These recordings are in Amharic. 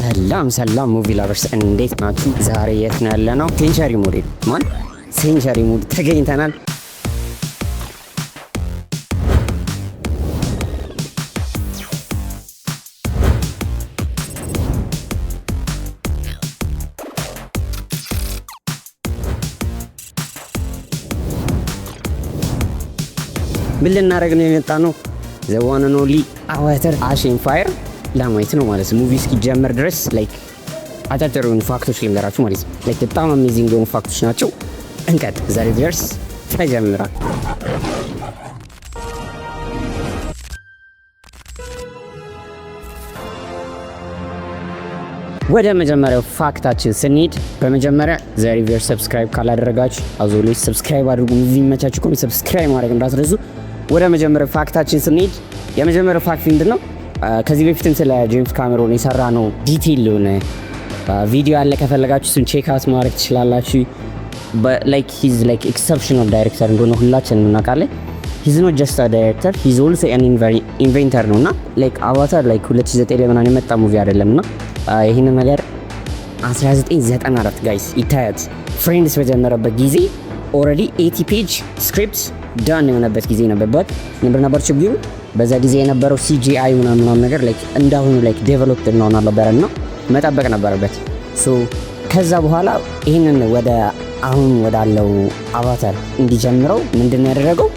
ሰላም ሙቪ ላቨርስ እንዴት ናችሁ? ዛሬ የት ነው ያለነው? ሴንቸሪ ሙድ ሴንቸሪ ሙድ ተገኝተናል። ምን ልናደርግ ነው የመጣ ነው? ዘ ዋን ኤንድ ኦንሊ አቫተር አሽ ኤንድ ፋየር ለማየት ነው ማለት ነው። ሙቪ እስኪጀመር ድረስ ላይክ አጫጭር የሆኑ ፋክቶች ልንገራችሁ ማለት ነው። ላይክ በጣም አሜዚንግ የሆኑ ፋክቶች ናቸው። እንቀጥ ዛሬ ድረስ ተጀምሯል። ወደ መጀመሪያው ፋክታችን ስንሄድ በመጀመሪያ ዘ ሪቨር ሰብስክራይብ ካላደረጋችሁ አዞሌ ሰብስክራይብ አድርጉ። ሙቪ መቻችሁ ኮሜንት ሰብስክራይብ ማድረግ እንዳትረሱ። ወደ መጀመሪያው ፋክታችን ስንሄድ የመጀመሪያው ፋክት ምንድነው? ከዚህ በፊትም ስለ ጄምስ ካሜሮን የሰራ ነው ዲቴይል የሆነ ቪዲዮ አለ። ከፈለጋችሁ እሱን ቼክ አውት ማድረግ ትችላላችሁ። ላይክ ሂዝ ላይክ ኤክሰፕሽናል ዳይሬክተር እንደሆነ ሁላችንም እናውቃለን። ሂዝ ኖት ጀስት አ ዳይሬክተር ሂዝ ኦልሶ አን ኢንቨንተር ነውና ላይክ አቫታር ላይክ 2009 ላይ ምናምን የመጣ ሙቪ አይደለምና ይሄን ነገር 1994 ጋይስ ይታያት ፍሬንድስ በጀመረበት ጊዜ ኦልሬዲ 80 ፔጅ ስክሪፕት ዳን የሆነበት ጊዜ ነበር ችግሩ። በዛ ጊዜ የነበረው CGI ምናምን ነገር ላይክ እንዳሁኑ ላይክ ዴቨሎፕድ ነው ነበርና መጠበቅ ነበረበት። ሶ ከዛ በኋላ ይሄንን ወደ አሁን ወዳለው አቫታር እንዲጀምረው ምንድነው ያደረገው?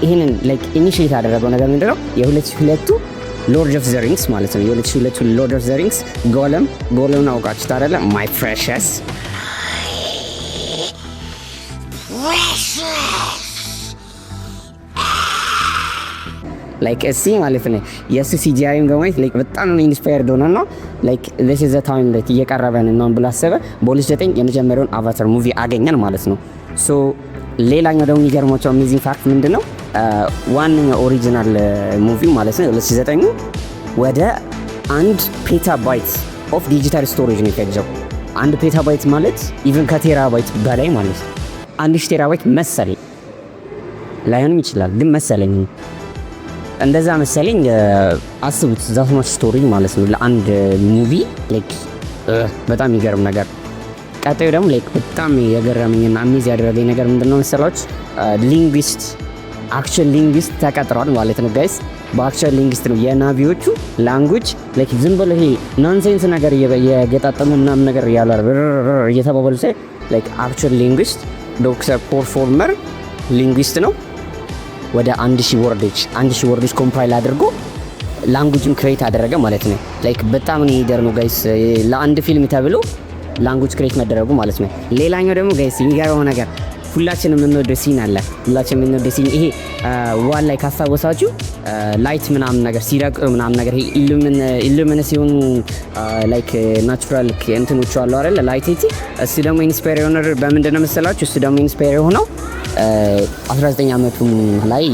ይሄንን ላይክ ኢኒሺየት ያደረገው ነገር ምንድነው? የ2002 ሎርድ ኦፍ ዘ ሪንግስ ማለት ነው። የ2002 ሎርድ ኦፍ ዘ ሪንግስ ጎለም አውቃችሁ ታደለ ማይ ፕሬሸስ ላይክ እሲ ማለት ነው። የሱ CGIም ገማይት ላይክ በጣም ነው ኢንስፓየርድ ሆነና ላይክ this is the time that እየቀረበን ነው ብሎ አሰበ። በ2009 የመጀመሪያውን አቫታር ሙቪ አገኘን ማለት ነው። ሶ ሌላኛው ደግሞ የሚገርማቸው አሜዚንግ ፋክት ምንድነው? ዋነኛው ኦሪጂናል ሙቪ ማለት ነው 2009 ወደ 1 ፔታባይት ኦፍ ዲጂታል ስቶሬጅ ነው የፈጀው። 1 ፔታባይት ማለት ኢቭን ከቴራባይት በላይ ማለት ነው። 1000 ቴራባይት መሰለኝ፣ ላይሆንም ይችላል ግን መሰለኝ እንደዛ መሰለኝ። አስቡት ዛት ማች ስቶሪ ማለት ነው ለአንድ ሙቪ ላይክ በጣም ይገርም ነገር። ቀጣዩ ደግሞ ላይክ በጣም የገረመኝና አሜዝ ያደረገኝ ነገር ምንድነው መሰላችሁ? ሊንግዊስት አክቹዋል ሊንግዊስት ተቀጥሯል ማለት ነው ጋይስ። በአክቹዋል ሊንግዊስት ነው የናቪዎቹ ላንጉዌጅ ላይክ ዝም ብሎ ይሄ ናንሴንስ ነገር የገጣጠሙ ምናምን ነገር ያላር እየተባባሉ ሳይ ላይክ አክቹዋል ሊንግዊስት ዶክተር ፐርፎርመር ሊንግዊስት ነው። ወደ 1000 ወርዶች ኮምፓይል አድርጎ ላንጉጅን ክሬት አደረገ ማለት ነው። ላይክ በጣም ነው ይገርመው ጋይስ ለአንድ ፊልም ተብሎ ላንጉጅ ክሬት መደረጉ ማለት ነው። ሌላኛው ደግሞ ጋይስ የሚገርመው ነገር ሁላችንም የምንወደው ሲን አለ። ይሄ ዋን ላይ ካስታወሳችሁ ላይት ምናምን ነገር ሲረቅ ምናምን ነገር ኢሉሚኔሽን ላይክ ናቹራል እንትኖች አሉ አይደል ላይት እሱ ደግሞ ኢንስፓየር የሆነው በምንድን ነው መሰላችሁ? እሱ ደግሞ ኢንስፓየር የሆነው 19 ዓመቱ ላይ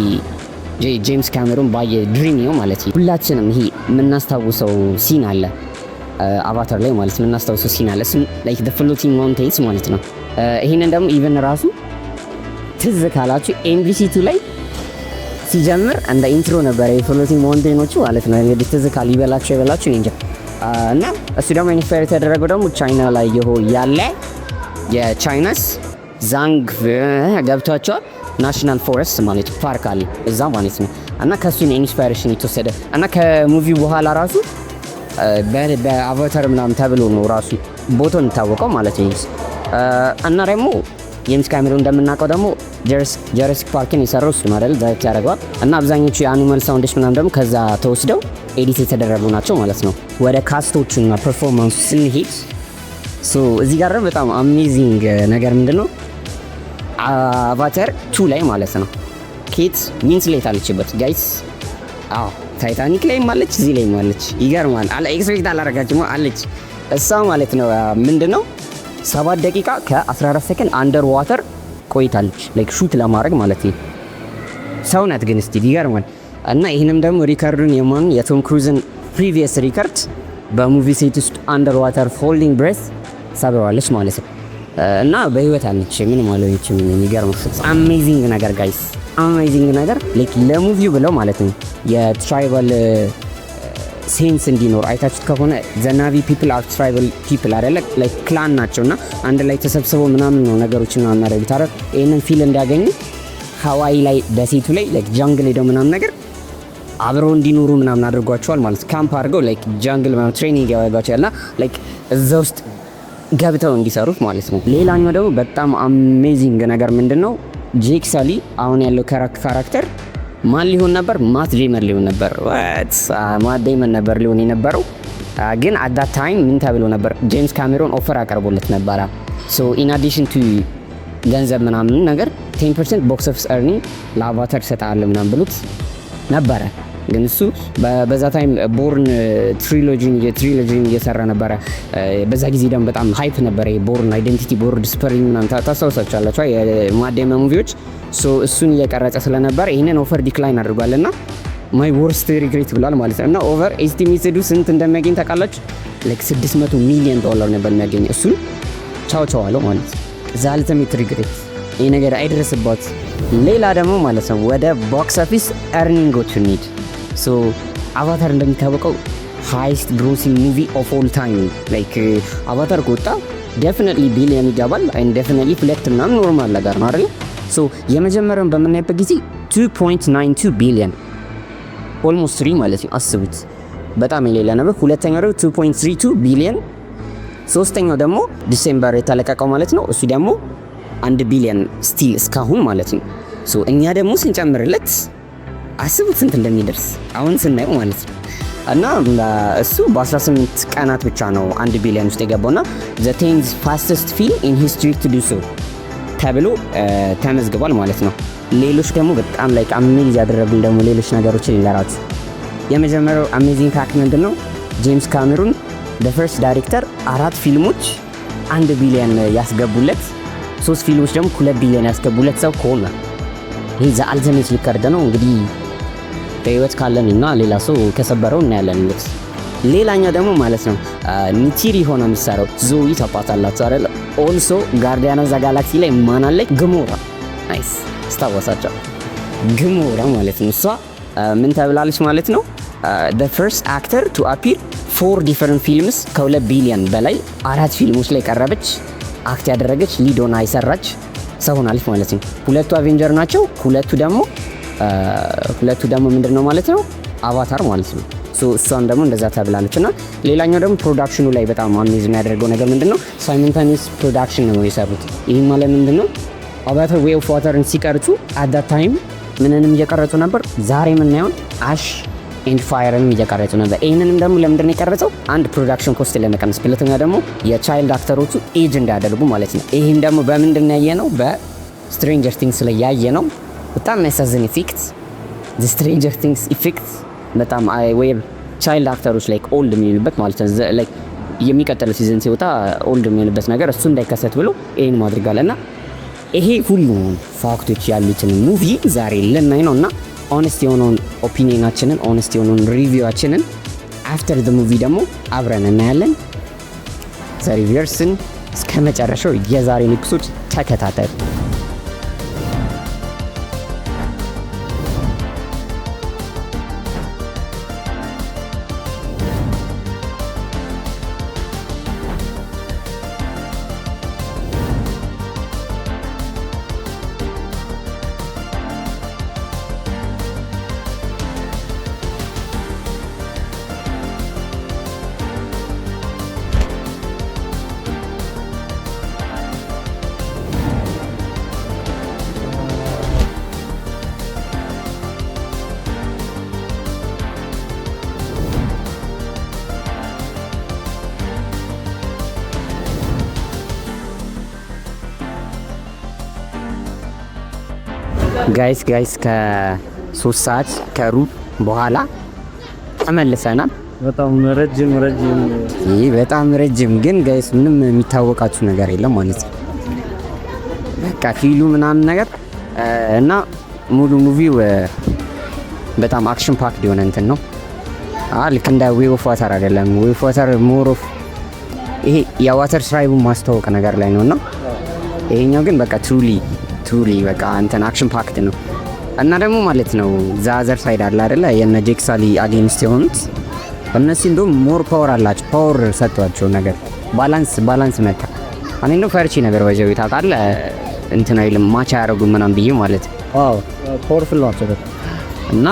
ጄምስ ካሜሮን ባየ ድሪም ነው ማለት ነው። ሁላችንም ይሄ የምናስታውሰው ሲን አለ አቫታር ላይ ማለት የምናስታውሰው ሲን አለ። እሱም ላይክ the floating mountains ማለት ነው። ይሄንን ደግሞ ኢቨን ራሱ ትዝ ካላችሁ MBC2 ላይ ሲጀምር እንደ ኢንትሮ ነበር የፍሎቲንግ ማውንቴኖቹ ማለት ነው። እንግዲህ ትዝ ካል ይበላችሁ እንጃ። እና እሱ ደግሞ ኢንስፓየር የተደረገው ደግሞ ቻይና ላይ ያለ የቻይናስ ዛንግ ገብቷቸዋል ናሽናል ፎረስት ማለት ፓርክ አለ እዛ ማለት ነው። እና ከሱ ነው ኢንስፓይሬሽን የተወሰደ እና ከሙቪው በኋላ ራሱ በአቫታር ምናምን ተብሎ ነው ራሱ ቦታው የሚታወቀው ማለት ነው። እና ደግሞ ጄምስ ካሜሮን እንደምናውቀው ደግሞ ጀራሲክ ፓርክን የሰራው እሱ ማለት ዳይሬክት ያደርገዋል። እና አብዛኞቹ የአኒማል ሳውንዶች ምናምን ደግሞ ከዛ ተወስደው ኤዲት የተደረጉ ናቸው ማለት ነው። ወደ ካስቶቹና ፐርፎርማንሱ ስንሄድ እዚህ ጋር በጣም አሜዚንግ ነገር ምንድነው አቫታር 2 ላይ ማለት ነው ኬት ዊንስሌት አለችበት ጋይስ። ታይታኒክ ላይ ማለች፣ እዚህ ላይ ማለች። ይገርማል። ኤክስፔክት አላረጋችሁም አለች እሷ ማለት ነው። ምንድነው 7 ደቂቃ ከ14 ሰከንድ አንደር ዋተር ቆይታለች ላይክ ሹት ለማድረግ ማለት ነው። ሰውነት ግን እስቲ ይገርማል። እና ይሄንም ደግሞ ሪከርዱን የቶም ክሩዝን ፕሪቪየስ ሪከርድ በሙቪ ሴት ውስጥ አንደር ዋተር ሆልዲንግ ብሬት ሰብረዋለች ማለት ነው። እና በህይወት አለች ምን ማለት ነው። የሚገርም አሜዚንግ ነገር ጋይስ፣ አሜዚንግ ነገር ላይክ ለሙቪው ብለው ማለት ነው የትራይባል ሴንስ እንዲኖር አይታችሁት ከሆነ ዘናቪ ፒፕል አር ትራይባል ፒፕል አይደለ ላይክ ክላን ናቸውና አንድ ላይ ተሰብስበው ምናምን ነው ነገሮችን ነው የሚያደርጉት አይደል? ይሄንን ፊል እንዲያገኙ ሀዋይ ላይ ደሴቱ ላይ ላይክ ጃንግል ሄደው ምናምን ነገር አብረው እንዲኖሩ ምናምን አድርጓቸዋል ማለት ካምፕ አድርገው ላይክ ጃንግል ምናምን ትሬኒንግ ያደርጓቸዋልና ላይክ እዛ ውስጥ ገብተው እንዲሰሩት ማለት ነው። ሌላኛው ደግሞ በጣም አሜዚንግ ነገር ምንድነው ጄክ ሳሊ አሁን ያለው ካራክተር ማን ሊሆን ነበር? ማት ዴመን ሊሆን ነበር። ማት ዴመን ነበር ሊሆን የነበረው ግን አት ዳት ታይም ምን ተብሎ ነበር? ጄምስ ካሜሮን ኦፈር አቀርቦለት ነበረ። ሶ ኢን አዲሽን ቱ ገንዘብ ምናምን ነገር 10% ቦክስ ኦፊስ ኤርኒንግ ለአቫታር ሰጣለ ምናምን ብሉት ነበረ። ግን እሱ በዛ ታይም ቦርን ትሪሎጂን እየሰራ ነበረ። በዛ ጊዜ ደግሞ በጣም ሃይፕ ነበረ ቦርን አይደንቲቲ፣ ቦርን ስፕሪንግ ምናምን ታስታውሳላችሁ የማት ዴመን ሙቪዎች። ሶ እሱን እየቀረጸ ስለነበረ ይህንን ኦፈር ዲክላይን አድርጓልና ማይ ወርስት ሪግሬት ብሏል ማለት ነው። እና ኦቨር ኤስቲሜትዱ ስንት እንደሚያገኝ ታውቃላችሁ? ላይክ $600 ሚሊዮን ነበር የሚያገኝ። እሱን ቻው አለው ማለት ነው። ዛ አልቲሜት ሪግሬት ይህ ነገር አይደረስባት። ሌላ ደግሞ ማለት ነው ወደ ቦክስ ኦፊስ ኤርኒንጎች እንሂድ። ሶ አቫታር እንደሚታወቀው ሃይስት ግሮሲንግ ሙቪ ኦፍ ኦል ታይም ላይክ አቫታር ከወጣ ዴፊኒትሊ ቢሊየን ይገባል። አይን ዴፊኒትሊ ፍሌክት ምናምን ኖርማል ነገር ነው አይደል? ሶ የመጀመሪያውን በምናይበት ጊዜ 2.92 ቢሊየን ኦልሞስት 3 ማለት ነው። አስቡት በጣም የሌለ ነበር። ሁለተኛው ደግሞ 2.32 ቢሊየን፣ ሶስተኛው ደግሞ ዲሴምበር የተለቀቀው ማለት ነው። እሱ ደግሞ 1 ቢሊየን ስቲል እስካሁን ማለት ነው። ሶ እኛ ደግሞ ስንጨምርለት አስቡት ስንት እንደሚደርስ አሁን ስናየው ማለት ነው። እና እሱ በ18 ቀናት ብቻ ነው 1 ቢሊየን ውስጥ የገባውና the 10th fastest film in history to do so ተብሎ ተመዝግቧል ማለት ነው። ሌሎች ደግሞ በጣም ላይክ አሜዝ ያደረጉን ደግሞ ሌሎች ነገሮችን ልንገራችሁ። የመጀመሪያው አሜዚንግ ፋክት ምንድነው? ጄምስ ካሜሩን the first director 4 ፊልሞች 1 ቢሊየን ያስገቡለት፣ 3 ፊልሞች ደግሞ 2 ቢሊየን ያስገቡለት ሰው ከሆነ ይሄ ዘ አልቲሜት ሪከርድ ነው። እንግዲህ በህይወት ካለንና ሌላ ሰው ከሰበረው እናያለን። ሌላኛው ደግሞ ማለት ነው ኒቲሪ ሆነ የሚሰራው ዞዊ ታውቃታላችሁ አይደል? ኦልሶ ጋርዲያን ኦፍ ዘ ጋላክሲ ላይ ማን አለች? ግሞራ። ናይስ ስታወሳቸው ግሞራ ማለት ነው። እሷ ምን ተብላለች ማለት ነው? the first actor to appear 4 different films ከ2 ቢሊየን በላይ 4 ፊልሞች ላይ ቀረበች፣ አክት ያደረገች፣ ሊድ ሆና የሰራች ሰው ሆናለች ማለት ነው። ሁለቱ አቬንጀር ናቸው፣ ሁለቱ ደግሞ ምንድነው ማለት ነው? አቫታር ማለት ነው። ሶ እሷን ደግሞ እንደዛ ተብላለች። እና ሌላኛው ደግሞ ፕሮዳክሽኑ ላይ በጣም አሜዝ የሚያደርገው ነገር ምንድነው? ሳይመንታኒየስ ፕሮዳክሽን ነው የሰሩት። ይህ ማለት ምንድነው? አቫታር ዌይ ኦፍ ዋተርን ሲቀርጹ አት ዳት ታይም ምንንም እየቀረጹ ነበር። ዛሬ የምናየውን አሽ ኤንድ ፋየርንም እየቀረጹ ነበር። ይህንንም ደግሞ ለምንድነው የቀረጸው? አንድ ፕሮዳክሽን ኮስት ለመቀነስ፣ ሁለተኛ ደግሞ የቻይልድ አክተሮቹ ኤጅ እንዳያደርጉ ማለት ነው። ይህም ደግሞ በምንድን ያየ ነው? በስትሬንጀር ቲንግስ ላይ ያየ ነው። በጣም የሚያሳዝን ኢፌክት ስትሬንጀር ቲንግስ ኢፌክት በጣም ወይ ቻይልድ አክተሮች ላይክ ኦልድ የሚሆኑበት ማለት ነው። ላይክ የሚቀጥለው ሲዝን ሲወጣ ኦልድ የሚሆኑበት ነገር እሱ እንዳይከሰት ብሎ ይሄን ማድረጋል። እና ይሄ ሁሉ ፋክቶች ያሉትን ሙቪ ዛሬ ልናይ ነው። እና ኦነስት የሆነውን ኦፒኒየናችንን ኦነስት የሆነውን ሪቪዋችንን አፍተር ዘ ሙቪ ደግሞ አብረን እናያለን። ዘ ሪቪውስን እስከ መጨረሻው የዛሬን ኤፒሶድ ተከታተሉ። ጋይስ ከ3 ሰዓት ከሩብ በኋላ ተመልሰናል። በጣም ረጅም ግን ጋይስ ምንም የሚታወቃችሁ ነገር የለም ማለት ነው። በቃ ፊሉ ምናምን ነገር እና ሙሉ ሙቪው በጣም አክሽን ፓክድ የሆነ እንትን ነው። ልክ እንደ ዌይ ኦፍ ዋተር አይደለም። ዌይ ኦፍ ዋተር ሞር ኦፍ ይሄ የዋተር ትራይቡን ማስተዋወቅ ነገር ላይ ነውና ይሄኛው ግን በቃ ትሩሊ በቃ እንትን አክሽን ፓክድ ነው። እና ደግሞ ማለት ነው ዛዘር ሳይድ አለ አይደለ የነ ጄክ ሳሊ አጌንስት የሆኑት እነሱ እንደውም ሞር ፓወር አላቸው። ፓወር ሰጥቷቸው ነገር ባላንስ መጣ። እኔ እንደው ፈርቺ ነገር ወጀው ታውቃለህ እንትን አይልም ማቻ ያደርጉ ምናምን ብዬ ማለት አዎ ፓወርፉል ናቸው እና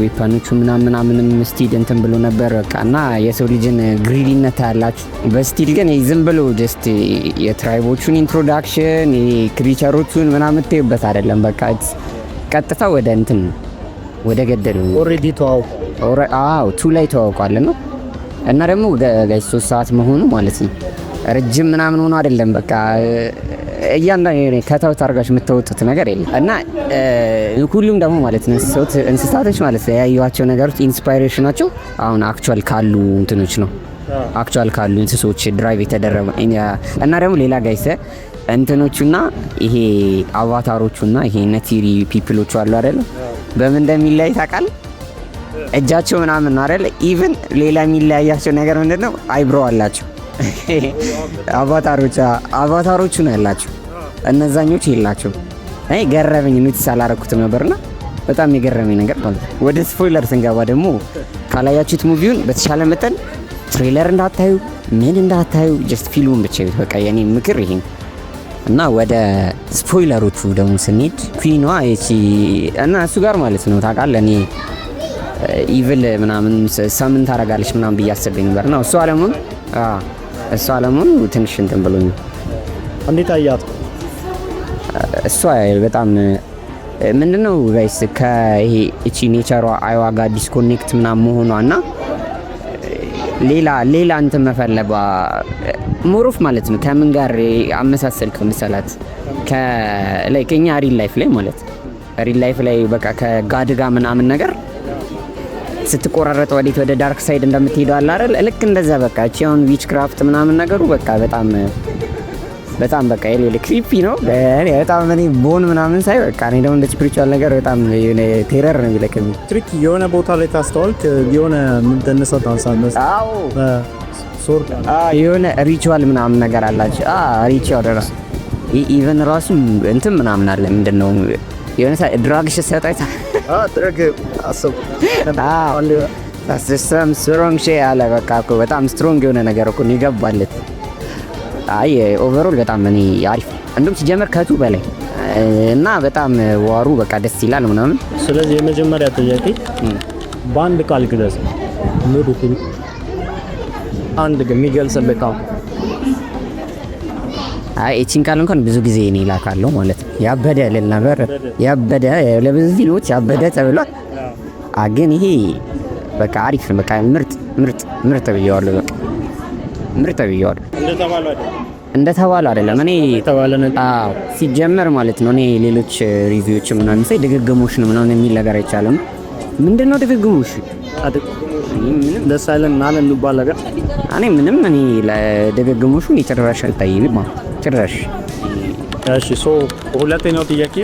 ዌፐኖቹ ምናምንም ስቲል እንትን ብሎ ነበር በቃ እና የሰው ልጅን ግሪዲነት ያላችሁ በስቲል ግን ዝም ብሎ ጀስት የትራይቦቹን ኢንትሮዳክሽን ክሪቸሮቹን ምናምን ተይበት አይደለም በቃ ቀጥታ ወደ እንትን ወደ ገደሉ ኦሬዲ ተዋውቁ ቱ ላይ ተዋውቋል ነው እና ደግሞ ጋይስ 3 ሰዓት መሆኑ ማለት ነው ረጅም ምናምን ሆኖ አይደለም በቃ እያንዳንዱ ከተውት አድርጋችሁ የምትወጡት ነገር የለም እና ሁሉም ደግሞ ማለት ነው እንስሳቶች ማለት ነው ያዩዋቸው ነገሮች ኢንስፓይሬሽናቸው አሁን አክቹአል ካሉ እንትኖች ነው አክቹአል ካሉ እንስሶች ድራይቭ የተደረገ እና ደግሞ ሌላ ጋይስ እንትኖቹና ይሄ አቫታሮቹና ይሄ ነቲሪ ፒፕሎቹ አሉ አይደል በምን እንደሚለያይ ታውቃለህ እጃቸው ምናምን ነው አይደል ኢቭን ሌላ የሚለያያቸው ነገር ምንድነው አይብሮ አላቸው አቫታሮቹ ነው ያላቸው እነዛኞች የላቸው አይ ገረመኝ ኖቲስ አላረኩትም ነበርና በጣም የገረመኝ ነገር ማለት ወደ ስፖይለር ስንገባ ደግሞ ካላያችሁት ሙቪውን በተሻለ መጠን ትሬለር እንዳታዩ ምን እንዳታዩ ጀስት ፊልሙን ብቻ በቃ የኔ ምክር ይሄ እና ወደ ስፖይለሮቹ ደግሞ ስንሄድ ኩዊኗ እቺ እና እሱ ጋር ማለት ነው ታውቃለህ እኔ ኢቭል ምናምን ሳምን ታረጋለች ምናምን ብያስበኝ ነበርና እሱ አለሙን ትንሽ እንትን ብሎኝ እንዴት አያት እሷ በጣም ምንድነው ጋይስ ከይሄ እቺ ኔቸሯ አይዋ ጋር ዲስኮኔክት ምናምን መሆኗና ሌላ እንትን መፈለባ ሞሮፍ ማለት ነው ከምን ጋር አመሳሰልከው መሰላት ከላይከኛ ሪል ላይፍ ላይ ማለት ሪል ላይፍ ላይ በቃ ከጋድ ጋር ምናምን ነገር ስትቆራረጥ ወደ ዳርክ ሳይድ እንደምትሄደው አለ አይደል ልክ እንደዛ በቃ እቺውን ዊች ክራፍት ምናምን ነገሩ በቃ በጣም በቃ የሌለ ክሪፒ ነው በጣም እኔ ቦን ምናምን ሳይ በቃ እኔ ደግሞ እንደ ስፒሪቹዋል ነገር በጣም የሆነ ቴረር ነው የሚለቀኝ ትሪክ የሆነ ቦታ ላይ ታስተዋልክ የሆነ ምን ተነሳው ታንሳለስ አዎ ሶርት የሆነ ሪቹዋል ምናምን ነገር አላችሁ ሪቹዋል ራሱ ኢቨን ራሱ እንትን ምናምን አለ ምንድነው የሆነ ድራግ ሸሰጣይታ ድራግ አሰብ ሲስተም ስትሮንግ ሼ አለ በቃ እኮ በጣም ስትሮንግ የሆነ ነገር እኮ ይገባለት አይ ኦቨርኦል በጣም እኔ አሪፍ እንደውም ሲጀመር ከቱ በላይ እና በጣም ዋሩ በቃ ደስ ይላል ምናምን ስለዚህ የመጀመሪያ ጥያቄ በአንድ ቃል ግለጽ ኑሩትን አንድ ግን የሚገልጽልህ ቃል እቺን ቃል እንኳን ብዙ ጊዜ እኔ ላካለሁ ማለት ነው ያበደ ልል ነበር ያበደ ለብዙ ፊልሞች ያበደ ተብሏል ግን ይሄ በቃ አሪፍ ነው በቃ ምርጥ ብየዋለሁ በቃ ምርጥ ብየዋለሁ እንደተባለው አይደለም እኔ ሲጀመር ማለት ነው እኔ ሌሎች ሪቪዎች ምናምን ሳይ ድግግሞሽ ነው ምናምን የሚል ነገር አይቻልም ምንድነው ድግግሞሽ ምንም ለሳይለን ማን እንባል ነገር እኔ ምንም እኔ ለድግግሞሹ ይጭራሽ አልታየኝም ጭራሽ እሺ ሶ ሁለተኛው ጥያቄ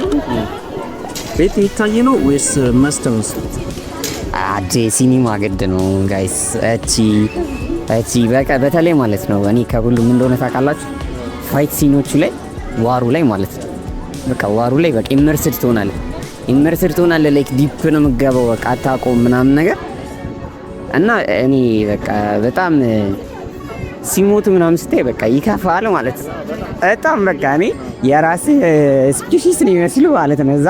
ቤት ይታይ ነው ወይስ ማስተርስ ሲኒማ ግድ ነው ጋይስ እቺ በቃ በተለይ ማለት ነው እኔ ከሁሉም እንደሆነ ታውቃላችሁ ፋይት ሲኖቹ ላይ ዋሩ ላይ ማለት ነው በቃ ዋሩ ላይ በቃ ኢመርሲድ ትሆናለህ ላይክ ዲፕ ነው የምትገባው በቃ አታውቀውም ምናምን ነገር እና እኔ በቃ በጣም ሲሞቱ ምናምን ስታይ በቃ ይከፋል ማለት ነው በጣም በቃ እኔ የራስህ ስፒሺስ ነው የሚመስሉ ማለት ነው እዛ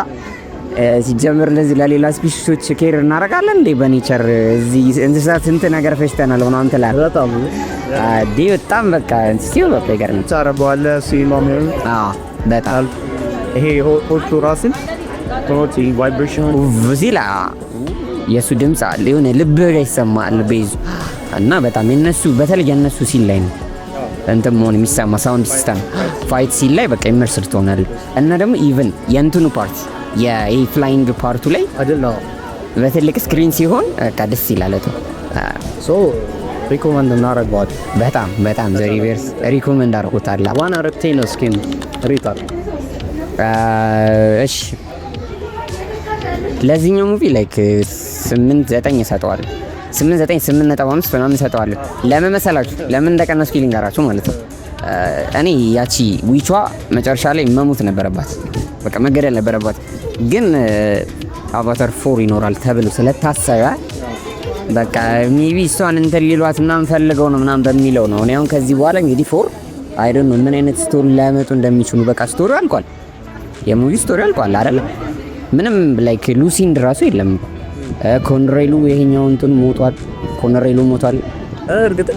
ሲጀምር ለዚህ ለሌላ ስፒሺሶች ኬር እናደርጋለን እንዴ በኔቸር እዚህ እንስሳት ስንት ነገር ፈሽተናል ምናምን ትላለህ በጣም በቃ ሲው በቃ ይገርም ታረባለ ሲማሚን በጣም ይሄ ሆቱ ራስን ሆቲ ቫይብሬሽን ቪላ የሱ ድምጽ አለ የሆነ ልብ ጋር ይሰማል ቤዙ እና በጣም የነሱ በተለይ የነሱ ሲል ላይ ነው እንትን መሆን የሚሰማ ሳውንድ ሲስተም ፋይት ሲል ላይ በቃ ኢመርሲድ ትሆናለህ እና ደግሞ ኢቭን የእንትኑ ፓርት የፍላይንግ ፓርቱ ላይ አይደለም በትልቅ ስክሪን ሲሆን በቃ ደስ ይላል ሶ ሪኮመንድ እናደርገዋለን በጣም ዘሪቨርስ ሪኮመንድ አድርጎታል ዋን አረቴ ነው ስኪን ሪታር እሺ ለዚህኛው ሙቪ ላይክ 8-9 ይሰጠዋል 8.5 ምናምን ይሰጠዋል ለምን መሰላችሁ ለምን እንደቀነሱ ፊሊንግ አራችሁ ማለት ነው እኔ ያቺ ዊቿ መጨረሻ ላይ መሞት ነበረባት በቃ መገደል ነበረባት ግን አቫታር 4 ይኖራል ተብሎ ስለታሰበ በቃ ሜቢ እሷን እንትን ሊሏት ምናምን ፈልገው ነው ምናምን በሚለው ነው። እኔ አሁን ከዚህ በኋላ እንግዲህ ፎር አይ ዶንት ኖ ምን አይነት ስቶሪ ሊያመጡ እንደሚችሉ። በቃ ስቶሪ አልቋል፣ የሙቪ ስቶሪ አልቋል አይደል? ምንም ላይክ ሉሲንድ ራሱ የለም። ኮንሬሉ ይሄኛው እንትን ሞቷል፣ ኮንሬሉ ሞቷል። እርግጥ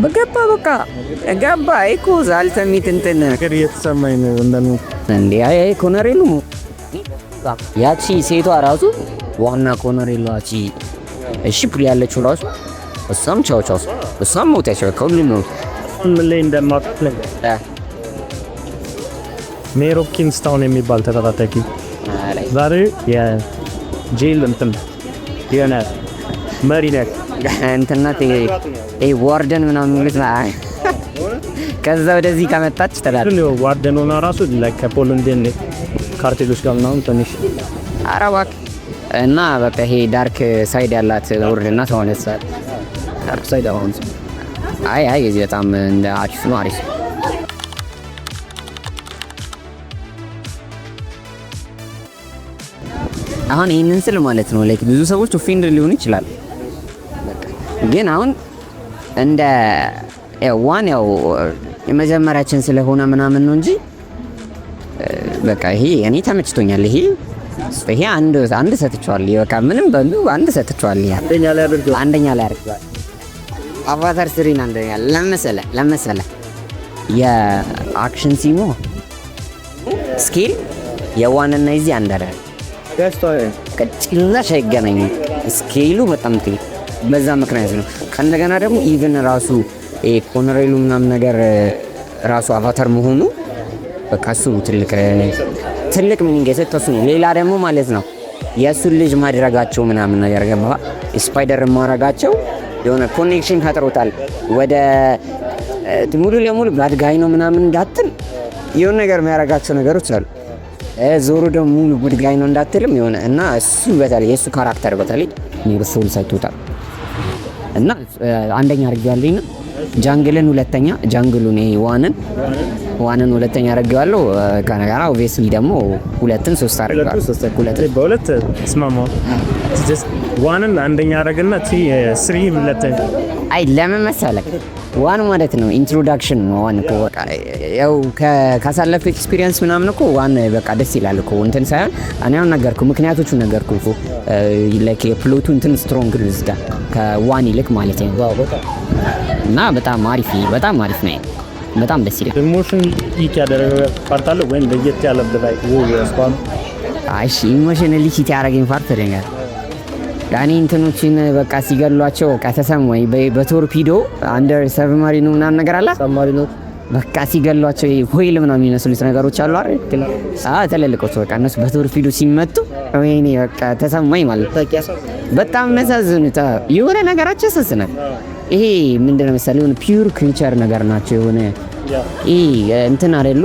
በገባ በቃ ገባ እኮ ዛልተሚት እንትን ነገር እየተሰማኝ ነው እንደምን እንዴ አይ ኮነሬሉ ያቺ ሴቷ ራሱ ዋና ኮነሬሉ አቺ እሺ ፕሪ ያለችው ራሱ እሷም ቻው ቻው እሷም ሞተች። ከሁሉም ነው ምን ላይ እንደማትለኝ ሜሮ ኪንግስታውን የሚባል ተከታታይ ዛሬ የጄል እንትን የሆነ መሪ ነህ እንትናት ዋርደን ምናምን ማለት ነው። ከዛ ወደዚህ ከመጣች ተላል ዋርደን ሆና ራሱ ከፖለንድን ካርቴሎች ጋር ምናምን ትንሽ አረባክ እና በቃ ይሄ ዳርክ ሳይድ ያላት ወርድና ተሆነሳ ዳርክ ሳይድ አሁን አይ እዚህ በጣም እንደ አሪፍ ነው አሪፍ። አሁን ይሄንን ስል ማለት ነው ላይክ ብዙ ሰዎች ኦፌንድ ሊሆኑ ይችላል። ግን አሁን እንደ ዋን ያው የመጀመሪያችን ስለሆነ ምናምን ነው እንጂ በቃ ይሄ እኔ ተመችቶኛል። ይሄ አንድ ሰጥቻለሁ። በቃ ምንም በሉ አንድ ሰጥቻለሁ። አንደኛ ላይ አድርገዋል። አቫታር 3 አንደኛ ለመሰለ የአክሽን ሲሞ ስኪል የዋንና እዚህ አንደረ ከጭላሽ አይገናኝም። ስኬሉ በጣም ትልቅ በዛ ምክንያት ነው። ከእንደገና ደግሞ ኢቭን ራሱ ኮነሬሉ ምናምን ነገር ራሱ አቫታር መሆኑ በቃ እሱ ትልቅ ሚኒንግ የሰጠው እሱ ነው። ሌላ ደግሞ ማለት ነው የእሱን ልጅ ማድረጋቸው ምናምን ነገር ገባ ስፓይደር ማድረጋቸው የሆነ ኮኔክሽን ፈጥሮታል። ወደ ሙሉ ለሙሉ ባድ ጋይ ነው ምናምን እንዳትል የሆነ ነገር የሚያደርጋቸው ነገሮች አሉ። ዞሮ ደግሞ ሙሉ ባድ ጋይ ነው እንዳትልም የሆነ እና እሱ በተለይ የእሱ ካራክተር በተለይ ሶል ሰጥቶታል። እና አንደኛ አድርጌዋለሁ። ጃንግልን ሁለተኛ፣ ጃንግሉን ዋንን ሁለተኛ አድርጌዋለሁ። ከነገራ ኦብቪየስሊ ደግሞ ሁለትን ሶስት አድርጌዋለሁ። በሁለት ስማማው ዋንን አንደኛ አደረግና ስሪ ሁለተኛ። አይ ለምን መሰለህ ዋን ማለት ነው ኢንትሮዳክሽን ነው። ዋን እኮ በቃ ያው ካሳለፈው ኤክስፒሪየንስ ምናምን እኮ ዋን በቃ ደስ ይላል እኮ እንትን ሳይሆን እኔ አሁን ነገርኩህ፣ ምክንያቶቹን ነገርኩህ እኮ ላይክ የፕሎቱ እንትን ስትሮንግ ልዝዳ ከዋን ይልቅ ማለት ነው። እና በጣም አሪፍ ነው። በጣም ደስ ይላል። ኢሞሽን ሂት ያደረገ ፓርት አለ ወይም ለየት ያለ ብላይ ወስቋም አይሽ ኢሞሽናሊ ሂት ያደረገኝ ፓርት ደኛል ዳኒ እንትኖችን በቃ ሲገሏቸው ከተሰማኝ በቶርፒዶ አንደር ሰብማሪኑ ምናምን ነገር አለ ሰብማሪኑ በቃ ሲገሏቸው ሆይል ምናምን የሚመስሉት ነገሮች አሉ አይደል? ተለልቆት በቃ እነሱ በቶርፒዶ ሲመቱ ወይኔ በቃ ተሰማኝ ማለት በጣም መሳዝኑታ የሆነ ነገራቸው ያሳዝናል። ይሄ ምንድነው መሰለኝ የሆነ ፒውር ክሪቸር ነገር ናቸው። የሆነ ይሄ እንትን አይደሉ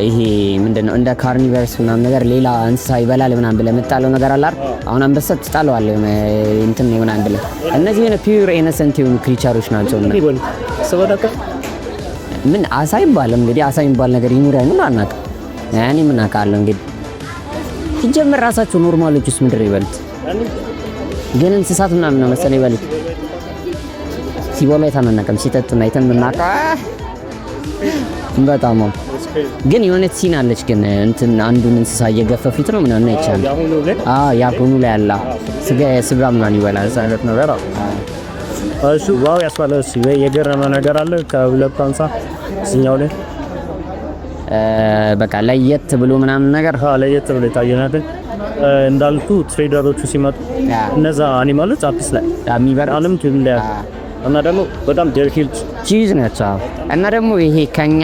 ይሄ ምንድነው እንደ ካርኒቨርስ ምናምን ነገር ሌላ እንስሳ ይበላል ምናምን ብለህ የምጣለው ነገር አለ አይደል? አሁን አንበሳ ትጣለዋለህ እንትን ይሆናል ብለህ እነዚህ የሆነ ፒውር ኢነሰንት የሆኑ ክሪቸሮች ናቸው። ምን አሳ ይባላል እንግዲህ አሳ ይባል ነገር ይኑር አይኑር አናውቅም። ያኔ ምን አውቃለሁ እንግዲህ ሲጀምር ራሳቸው ኖርማሎችስ ምንድር ይበሉት ግን እንስሳት ምናምን ነው መሰለኝ ይበሉት ሲበሉ አይተናነቅም ሲጠጡና አይተምናቃ በጣም ግን የሆነ ሲን አለች ግን እንትን አንዱን እንስሳ እየገፈፉት ነው ምናምን አይቻልም። ያሁኑ ላይ ያላ ስጋ ምናምን ይበላል አይነት ነገር እሱ ዋው ያስባለ እሱ የገረመ ነገር አለ ከሁለት አንሳ ሲኛው ላይ በቃ ለየት ብሎ ምናምን ነገር ለየት ብሎ ታየናል። እንዳልኩ ትሬደሮቹ ሲመጡ እነዛ አኒማሎች አዲስ ላይ የሚበራልም ትንደ እና ደግሞ በጣም ዴርኪልት ቺዝ ናቸው። እና ደግሞ ይሄ ከኛ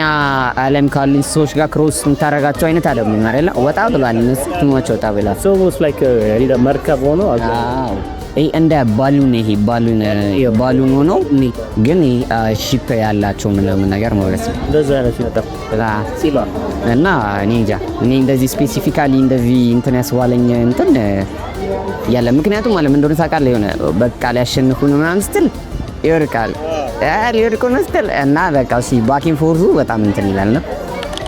ዓለም ካሉ ሰዎች ጋር ክሮስ እንታረጋቸው አይነት አይደለም አይደል? ወጣ ብሏል እነሱ ትሟቸው ወጣ ብሏል። ሶ ላይክ እንደ መርከብ ሆኖ አዎ ይሄ እንደ ባሉን ሆኖ ግን ሺፕ ያላቸው ምንም ነገር ማለት ነው። እንደዛ አይነት ይመጣ እና እኔ እንጃ እኔ እንደዚህ ስፔሲፊካሊ እንደዚህ እንትን ያስባለኝ እንትን ያለ ምክንያቱም ማለት እንደሆነ ታውቃለህ የሆነ በቃ ሊያሸንፉ ነው ምናምን ስትል ይወርቃል ሊወርቁ ነው ስትል እና በቃ እሺ ባኪን ፎርሱ በጣም እንትን ይላል ነው።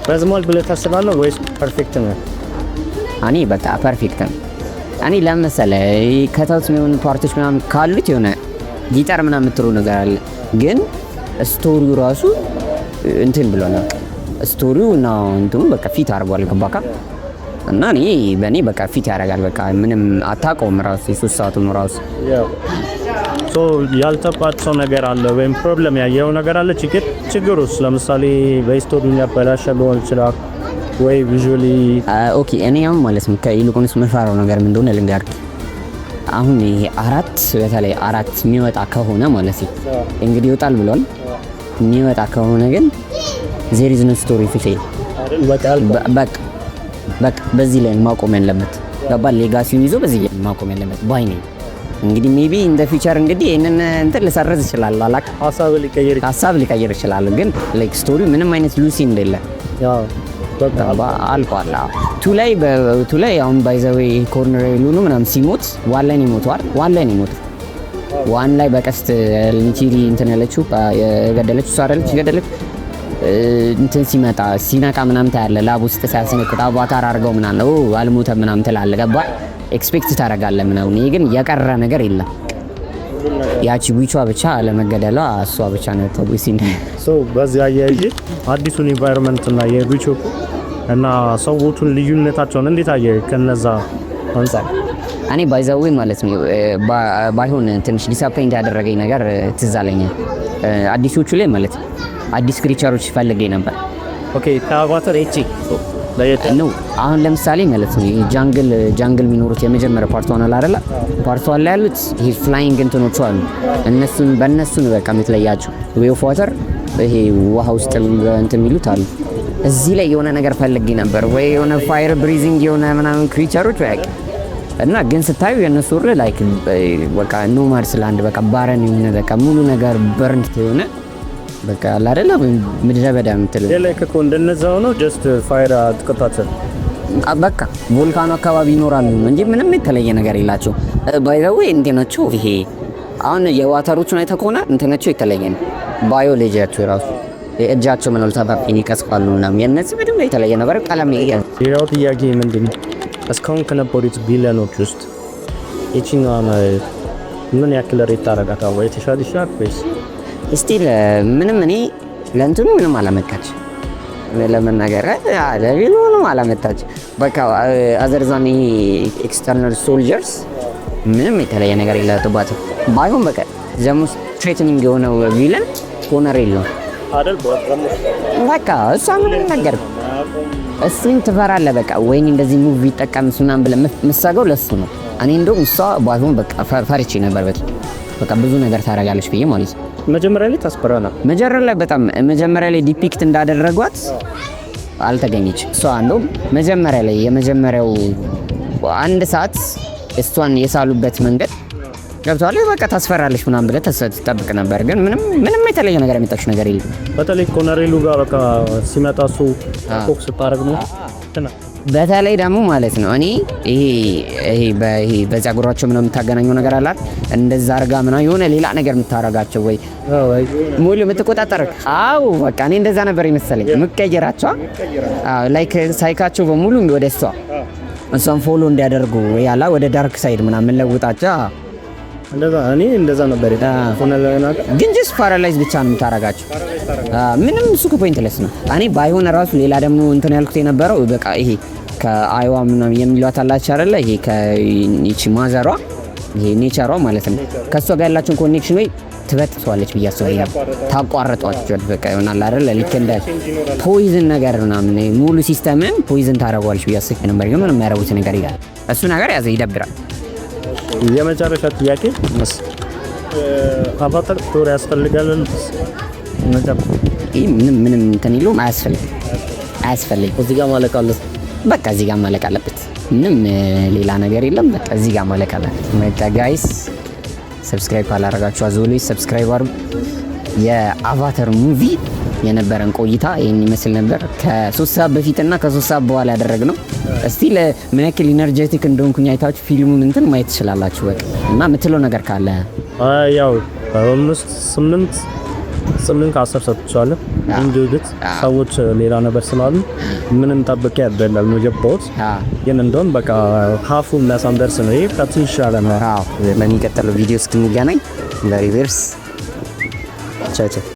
በዝሟል ብለህ ታስባለህ ወይስ ፐርፌክት ነው? እኔ በቃ ፐርፌክት ነው። እኔ ለምሳሌ ከታውት የሚሆኑ ፓርቶች ምናምን ካሉት የሆነ ጊታር ምናምን የምትሉ ነገር አለ፣ ግን ስቶሪው ራሱ እንትን ብሎ ነው ስቶሪው እና እንትኑ በቃ ፊት አድርጓል ገባካ። እና እኔ በእኔ በቃ ፊት ያደርጋል። በቃ ምንም አታውቀውም ራሱ የሶስት ሰዓቱን ራሱ ሶ ያልተቋጨው ነገር አለ ወይም ፕሮብለም ያየው ነገር አለ። ችግሩስ ለምሳሌ በስቶሪው ያበላሸ ሊሆን ይችላል ወይ ቪዥዋሊ። ኦኬ እኔ አሁን ማለት ነው ከይልቁንስ መፈራው ነገር ምን እንደሆነ ልንገርህ። አሁን ይሄ በተለይ 4 የሚወጣ ከሆነ ማለት ነው እንግዲህ ይወጣል ብሏል። የሚወጣ ከሆነ ግን ዜር ኢዝ ኖ ስቶሪ ፊት በቃ በዚህ ላይ ማቆም ያለበት ገባ። ሌጋሲውን ይዞ በዚህ ላይ ማቆም ያለበት ባይ ነኝ። እንግዲህ ሜቢ ኢን ዘ ፊውቸር እንግዲህ ይሄንን እንትን ልሰርዝ ይችላል፣ አላክ ሀሳብ ሊቀየር ይችላል። ግን ላይክ ስቶሪ ምንም አይነት ሉሲ እንደሌለ ያው በቃ አልቋል። ቱ ላይ አሁን ባይ ዘ ዌይ ኮርኔሉ ነው ምናምን ሲሞት ዋን ላይ ነው ይሞታል። ዋን ላይ በቀስት ሊቲሊ እንትን ያለችው የገደለችው እሷ አይደለች የገደለች እንትን ሲነቃ ምናምን ታያለ። ላብ ውስጥ ሲያስነቅጣ አቫታር አድርገው ምናምን አልሞተም ምናምን ትላለህ ገባ። ኤክስፔክት ታደርጋለህ ምናምን። ይሄ ግን የቀረ ነገር የለም። ያቺ ዊቿ ብቻ አለመገደሏ እሷ ብቻ ነው ተውሲ ሶ በዚህ አያይዤ አዲሱን ኢንቫይሮንመንት እና የዊቹ እና ሰዎቹን ልዩነታቸውን እንዴት አየህ ከነዛ አንፃር? እኔ ባይዛው ማለት ነው ባይሆን ትንሽ ዲስአፖይንት ያደረገኝ ነገር ትዝ አለኝ። አዲሶቹ ላይ ማለት አዲስ ክሪቸሮች ፈልጌ ነበር። ኦኬ ከአቫታር ኤቺ ነው አሁን ለምሳሌ ማለት ነው ጃንግል የሚኖሩት የመጀመሪያ ፓርት ዋን አለ አይደል? ፓርት ዋን ላይ ያሉት ይሄ ፍላይንግ እንትኖቹ አሉ። በእነሱ ነው በቃ የምትለያቸው። ዌይ ኦፍ ዋተር ይሄ ውሃ ውስጥ እንትን የሚሉት አሉ። እዚህ ላይ የሆነ ነገር ፈልጌ ነበር ወይ የሆነ ፋየር ብሪዚንግ የሆነ ምናምን ክሪቸሮች በቃ እና ግን ስታዩ የነሱ ወር ላይክ በቃ ኖማድስ ላንድ በቃ ባረን የሆነ በቃ ሙሉ ነገር በርንት የሆነ በቃ አይደለ ምድረ በዳ የምትል ላይክ እኮ እንደነዛው ነው። ጀስት ፋየር አትቀጣጥል በቃ ቮልካኖ አካባቢ ይኖራሉ እንጂ ምንም የተለየ ነገር የላቸው። ባይ ዘ ዌይ እንትናቸው ይሄ አሁን የዋተሮቹን አይተህ ከሆነ እንትናቸው የተለየ ነው። ባዮሎጂያቸው ራሱ እጃቸው ምን ነው ታፋፊን ይቀስፋሉ ምናምን የነዚህ ምንም የተለየ ነገር ቀለም ይያዝ። ሌላው ጥያቄ ምንድነው እስካሁን ከነበሩት ቪለኖች ውስጥ የትኛዋ ምን ያክል ሬት ታረጋታለህ? ወይ ተሻለ ይሻል ወይስ ስቲል ምንም እኔ ለእንትኑ ምንም አላመጣች ለመናገር ለቪሉ ምንም አላመጣች። በቃ አዘርዛን ኤክስተርናል ሶልጀርስ ምንም የተለየ ነገር የላትባትም። ባይሆን በቃ ዘሙ ትሬትኒንግ የሆነው ቪለን ኮነሬል ነው አይደል? በቃ እሷ ምንም ነገር እሱን ትፈራለህ። በቃ ወይኔ እንደዚህ ሙቪ ይጠቀምስ ምናምን ብለህ የምትሰጋው ለሱ ነው። እኔ እንደውም እሷ ባይሆን በቃ ፈርቼ ነበር። በቃ ብዙ ነገር ታደርጋለች ብዬ ማለት ነው። መጀመሪያ ላይ ታስፈራና መጀመሪያ ላይ ዲፒክት እንዳደረጓት አልተገኘች። እሷ እንደውም መጀመሪያ ላይ የመጀመሪያው 1 ሰዓት እሷን የሳሉበት መንገድ ገብቷል። በቃ ታስፈራለች ምናምን ብለህ ተጠብቅ ነበር። ግን ምንም የተለየ ነገር የሚጣሽ ነገር የለም። በተለይ ኮነሬሉ ጋር በቃ ሲመጣ እሱ ፎክስ ታረግ ነው። በተለይ ደግሞ ማለት ነው እኔ ይሄ በፀጉራቸው ምናምን የምታገናኘው ነገር አላት እንደዛ አርጋ ምናምን የሆነ ሌላ ነገር የምታረጋቸው ወይ ሙሉ የምትቆጣጠር በቃ እኔ እንደዛ ነበር ይመስለኝ የምትቀይራቸው ላይክ ሳይካቸው በሙሉ ወደ እሷን ፎሎ እንዲያደርጉ ያላ ወደ ዳርክ ሳይድ ምናምን ለውጣቸው እንደዛ ነበር። ግን ጀስት ፓራላይዝ ብቻ ነው የምታረጋቸው። ምንም እሱ ፖይንትለስ ነው። እኔ ባይሆን ራሱ ሌላ ደግሞ እንትን ያልኩት የነበረው በቃ ይሄ ከአይዋ ምናምን የሚሏት አላችሁ አይደለ? ይሄ ከይቺ ማዘሯ ይሄ ኔቸሯ ማለት ነው። ከሷ ጋር ያላችሁን ኮኔክሽን ወይ ትበጥሷለች ብዬ አስባለሁ። ታቋርጧቸው በቃ ይሆናል አይደለ? ልክ እንደ ፖይዝን ነገር ምናምን ሙሉ ሲስተምን ፖይዝን ታረጋለች ብዬ አስቤ ነበር። ግን ምንም ያረጉት ነገር ይላል እሱ ነገር ያዘ ይደብራል። የመጨረሻ ጥያቄ አቫታር ስቶሪ ያስፈልጋል? ምንም እንትን ይሉ አያስፈልግም። እዚህ ጋር ማለቅ አለበት። በቃ እዚህ ጋር ማለቅ አለበት። ምንም ሌላ ነገር የለም። በቃ እዚህ ጋር ማለቅ አለበት። በቃ ጋይስ ሰብስክራይብ ካላደረጋችሁ አዞሌ ሰብስክራይብ አድርጉ። የአቫታር ሙቪ የነበረን ቆይታ ይሄን ይመስል ነበር። ከ3 ሰዓት በፊትና ከ3 ሰዓት በኋላ ያደረግነው። እስቲ ለምን ያክል ኢነርጄቲክ እንደሆንኩኝ አይታችሁ ፊልሙን እንትን ማየት ትችላላችሁ። በቃ እና የምትለው ነገር ካለ ያው 8 8 ከ10 ሰጥቻለሁ። እንዲሁት ሰዎች ሌላ ነገር ስላሉ ምንም ጠብቄ አይደለም ነው የገባሁት። ግን እንደውም በቃ ሀፉን ለሳንደርስ ነው ይሄ ከትንሽ ይሻላል። በሚቀጥለው ቪዲዮ እስክንገናኝ ለሪቨርስ ቻው ቻው።